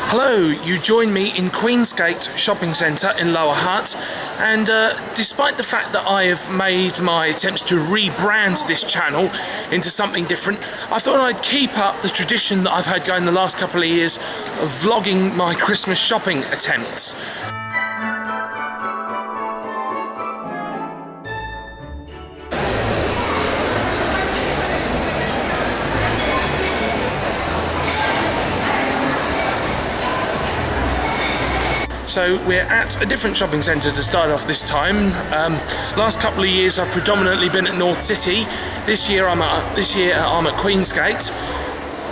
Hello, you join me in Queensgate Shopping Centre in Lower Hutt, and despite the fact that I have made my attempts to rebrand this channel into something different, I thought I'd keep up the tradition that I've had going the last couple of years of vlogging my Christmas shopping attempts. So we're at a different shopping centre to start off this time. Last couple of years I've predominantly been at North City. This year I'm at Queensgate.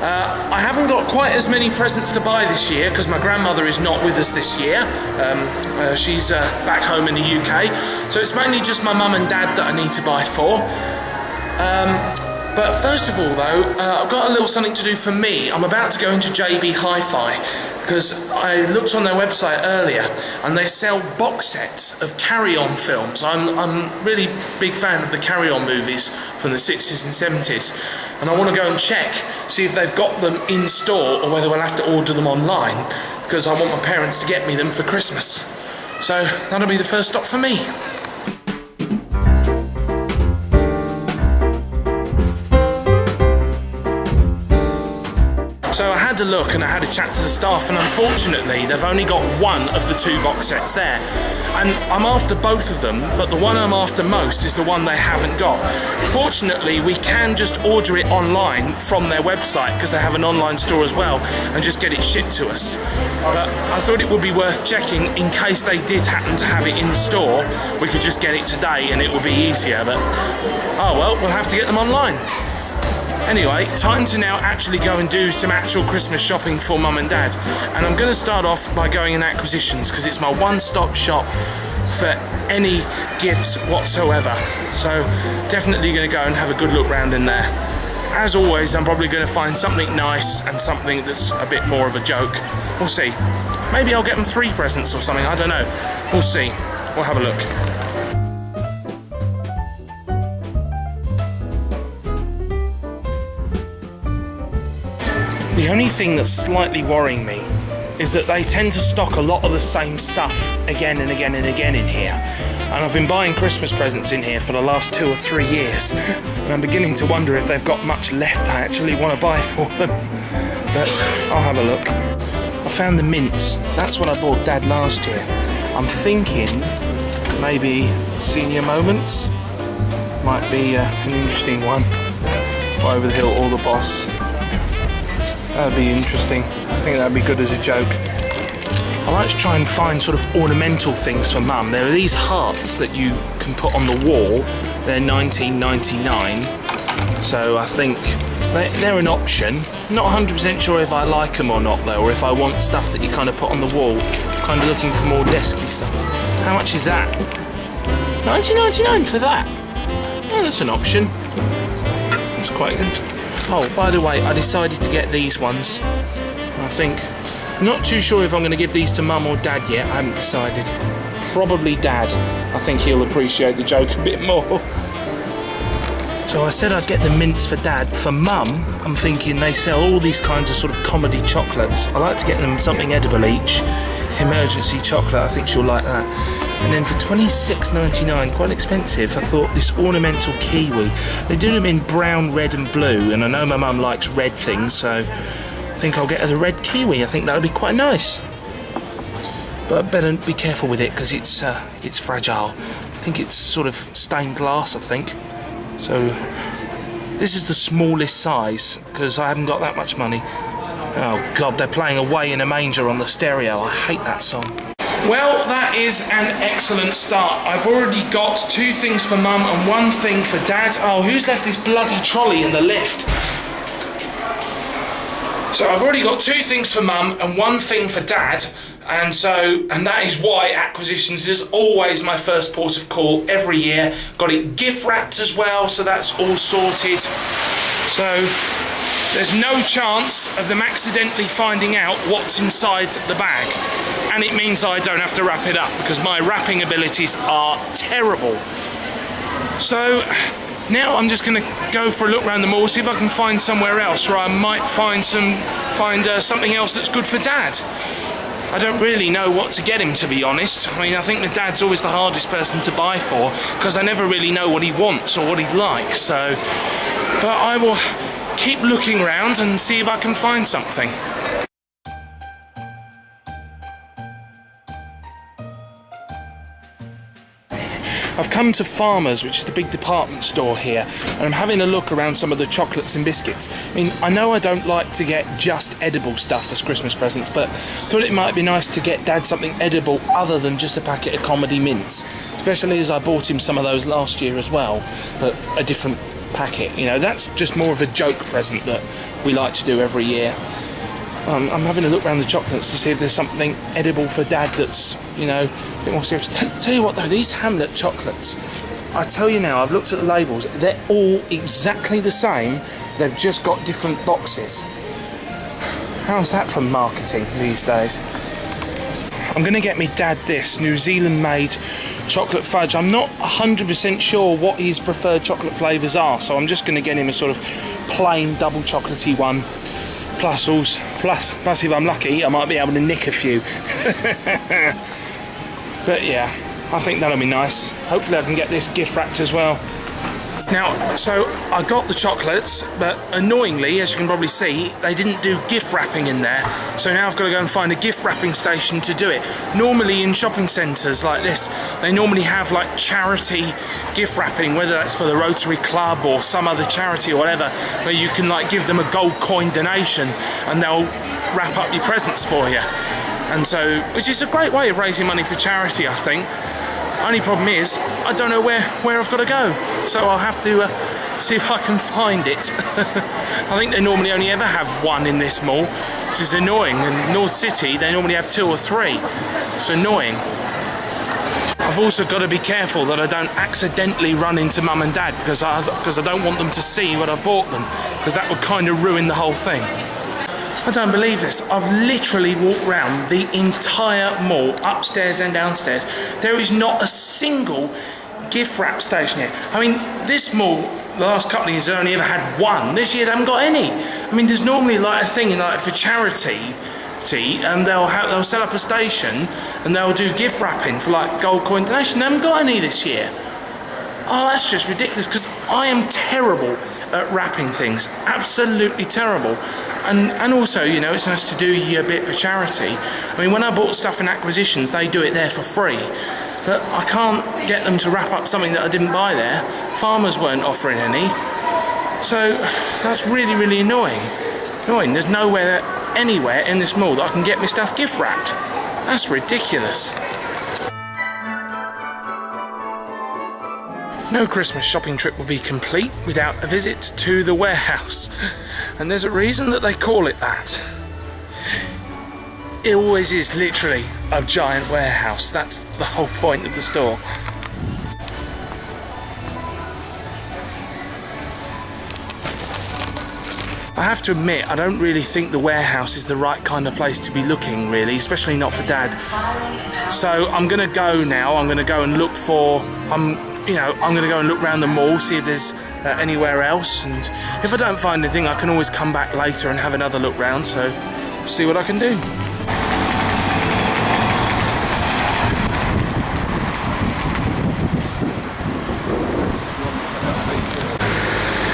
I haven't got quite as many presents to buy this year because my grandmother is not with us this year. She's back home in the UK. So it's mainly just my mum and dad that I need to buy for. But first of all though, I've got a little something to do for me. I'm about to go into JB Hi-Fi because I looked on their website earlier and they sell box sets of Carry On films. I'm really big fan of the Carry On movies from the 60s and 70s, and I want to go and check, see if they've got them in store or whether we'll have to order them online, because I want my parents to get me them for Christmas. So that'll be the first stop for me. So I had a look and I had a chat to the staff, and unfortunately they've only got one of the two box sets there. And I'm after both of them, but the one I'm after most is the one they haven't got. Fortunately, we can just order it online from their website because they have an online store as well, and just get it shipped to us. But I thought it would be worth checking in case they did happen to have it in store. We could just get it today and it would be easier, but oh well, we'll have to get them online. Anyway, time to now actually go and do some actual Christmas shopping for mum and dad. And I'm going to start off by going in acquisitions because it's my one-stop shop for any gifts whatsoever. So definitely going to go and have a good look round in there. As always, I'm probably going to find something nice and something that's a bit more of a joke. We'll see. Maybe I'll get them 3 presents or something, I don't know. We'll see. We'll have a look. The only thing that's slightly worrying me is that they tend to stock a lot of the same stuff again and again and again in here. And I've been buying Christmas presents in here for the last 2 or 3 years, and I'm beginning to wonder if they've got much left I actually want to buy for them. But I'll have a look. I found the mints. That's what I bought Dad last year. I'm thinking maybe Senior Moments might be an interesting one. Over the Hill or the Boss. That'd be interesting. I think that'd be good as a joke. I like to try and find sort of ornamental things for mum. There are these hearts that you can put on the wall. They're $19.99. So I think they're an option. Not 100% sure if I like them or not though, or if I want stuff that you kind of put on the wall. Kind of looking for more desky stuff. How much is that? $19.99 for that? Oh, that's an option. That's quite good. Oh, by the way, I decided to get these ones. I'm not too sure if I'm going to give these to mum or dad yet. I haven't decided. Probably dad. I think he'll appreciate the joke a bit more. So I said I'd get the mints for dad. For mum, I'm thinking they sell all these kinds of sort of comedy chocolates. I like to get them something edible each. Emergency chocolate, I think she'll like that. And then for $26.99, quite expensive, I thought this ornamental kiwi. They do them in brown, red and blue, and I know my mum likes red things, so I think I'll get her the red kiwi. I think that'll be quite nice. But I better be careful with it because it's fragile. I think it's sort of stained glass, I think. So this is the smallest size because I haven't got that much money. Oh God, they're playing Away in a Manger on the stereo. I hate that song. Well, that is an excellent start. I've already got 2 things for mum and 1 thing for dad. Oh, who's left this bloody trolley in the lift? So I've already got 2 things for mum and 1 thing for dad. And that is why acquisitions is always my first port of call every year. Got it gift wrapped as well, so that's all sorted. So there's no chance of them accidentally finding out what's inside the bag. And it means I don't have to wrap it up because my wrapping abilities are terrible. So Now I'm just going to go for a look around the mall, see if I can find somewhere else where I might find something else that's good for Dad. I don't really know what to get him, to be honest. I mean, I think that Dad's always the hardest person to buy for, because I never really know what he wants or what he'd like, so... But I will keep looking around and see if I can find something. I've come to Farmer's, which is the big department store here, and I'm having a look around some of the chocolates and biscuits. I mean, I know I don't like to get just edible stuff as Christmas presents, but thought it might be nice to get Dad something edible other than just a packet of comedy mints, especially as I bought him some of those last year as well, but a different packet. You know, that's just more of a joke present that we like to do every year. I'm having a look around the chocolates to see if there's something edible for Dad that's, you know, a bit more serious. Tell you what though, these Hamlet chocolates, I tell you now, I've looked at the labels, they're all exactly the same, they've just got different boxes. How's that for marketing these days? I'm going to get me Dad this New Zealand made chocolate fudge. I'm not 100% sure what his preferred chocolate flavours are, so I'm just going to get him a sort of plain double chocolatey one. Plus if I'm lucky, I might be able to nick a few. But yeah, I think that'll be nice. Hopefully I can get this gift wrapped as well. Now, so I got the chocolates, but annoyingly, as you can probably see, they didn't do gift wrapping in there. So now I've got to go and find a gift wrapping station to do it. Normally in shopping centres like this, they normally have like charity gift wrapping, whether that's for the Rotary Club or some other charity or whatever, where you can like give them a gold coin donation and they'll wrap up your presents for you. And so, which is a great way of raising money for charity, I think. Only problem is, I don't know where I've got to go, so I'll have to see if I can find it. I think they normally only ever have one in this mall, which is annoying. In North City, they normally have 2 or 3. It's annoying. I've also got to be careful that I don't accidentally run into Mum and Dad, because I don't want them to see what I've bought them, because that would kind of ruin the whole thing. I don't believe this. I've literally walked around the entire mall, upstairs and downstairs. There is not a single gift wrap station here. I mean, this mall, the last couple of years, they only ever had one. This year, they haven't got any. I mean, there's normally like a thing like for charity, and they'll set up a station and they'll do gift wrapping for like gold coin donation. They haven't got any this year. Oh, that's just ridiculous, because I am terrible at wrapping things. Absolutely terrible. And also, you know, it's nice to do your bit for charity. I mean, when I bought stuff in acquisitions, they do it there for free. But I can't get them to wrap up something that I didn't buy there. Farmers weren't offering any. So that's really, really annoying. There's anywhere in this mall that I can get my stuff gift wrapped. That's ridiculous. No Christmas shopping trip will be complete without a visit to the warehouse. And there's a reason that they call it that. It always is literally a giant warehouse. That's the whole point of the store. I have to admit, I don't really think the warehouse is the right kind of place to be looking, really, especially not for Dad. So I'm going to go now. I'm going to go and look for... I'm going to go and look around the mall, see if there's anywhere else, and if I don't find anything, I can always come back later and have another look round, so see what I can do.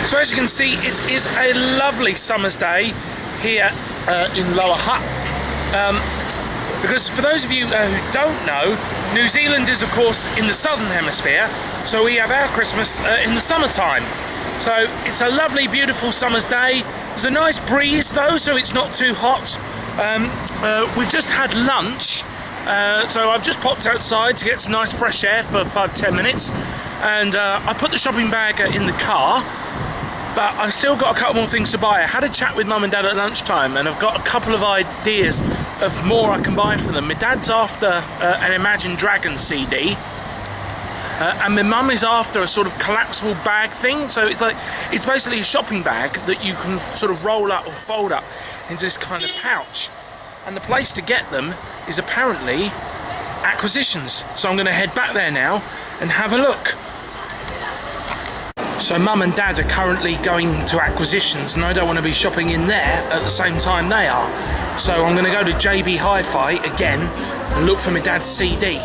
So as you can see, it is a lovely summer's day here in Lower Hutt. Because for those of you who don't know, New Zealand is of course in the southern hemisphere, so we have our Christmas in the summertime. So it's a lovely, beautiful summer's day. There's a nice breeze though, so it's not too hot. We've just had lunch, so I've just popped outside to get some nice fresh air for 5-10 minutes, and I put the shopping bag in the car. But I've still got a couple more things to buy. I had a chat with Mum and Dad at lunchtime, and I've got a couple of ideas of more I can buy for them. My dad's after an Imagine Dragons CD, and my mum is after a sort of collapsible bag thing. So it's basically a shopping bag that you can sort of roll up or fold up into this kind of pouch. And the place to get them is apparently acquisitions. So I'm going to head back there now and have a look. So Mum and Dad are currently going to acquisitions and I don't want to be shopping in there at the same time they are. So I'm going to go to JB Hi-Fi again and look for my dad's CD.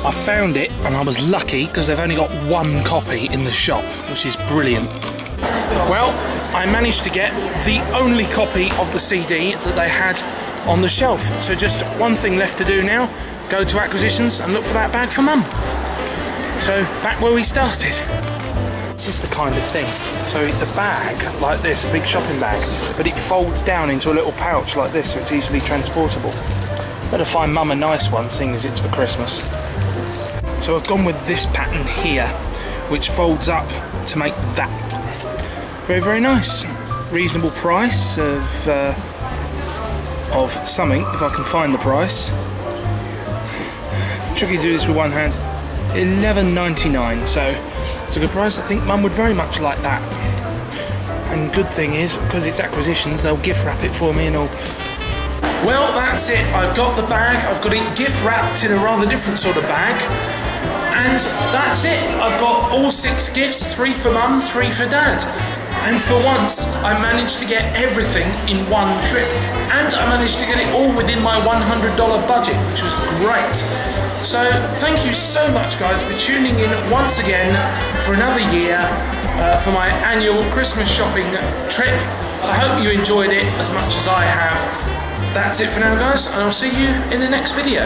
I found it and I was lucky because they've only got one copy in the shop, which is brilliant. Well, I managed to get the only copy of the CD that they had on the shelf. So just one thing left to do now, go to acquisitions and look for that bag for Mum. So back where we started. This is the kind of thing. So it's a bag like this, a big shopping bag, but it folds down into a little pouch like this, so it's easily transportable. Better find Mum a nice one, seeing as it's for Christmas. So I've gone with this pattern here, which folds up to make that. Very, very nice. Reasonable price of something, if I can find the price. Tricky to do this with one hand. $11.99, so it's a good price. I think Mum would very much like that. And good thing is, because it's acquisitions, they'll gift wrap it for me and all. Well, that's it. I've got the bag. I've got it gift wrapped in a rather different sort of bag. And that's it. I've got all 6 gifts, 3 for Mum, 3 for Dad. And for once, I managed to get everything in one trip. And I managed to get it all within my $100 budget, which was great. So thank you so much, guys, for tuning in once again for another year for my annual Christmas shopping trip. I hope you enjoyed it as much as I have. That's it for now, guys, and I'll see you in the next video.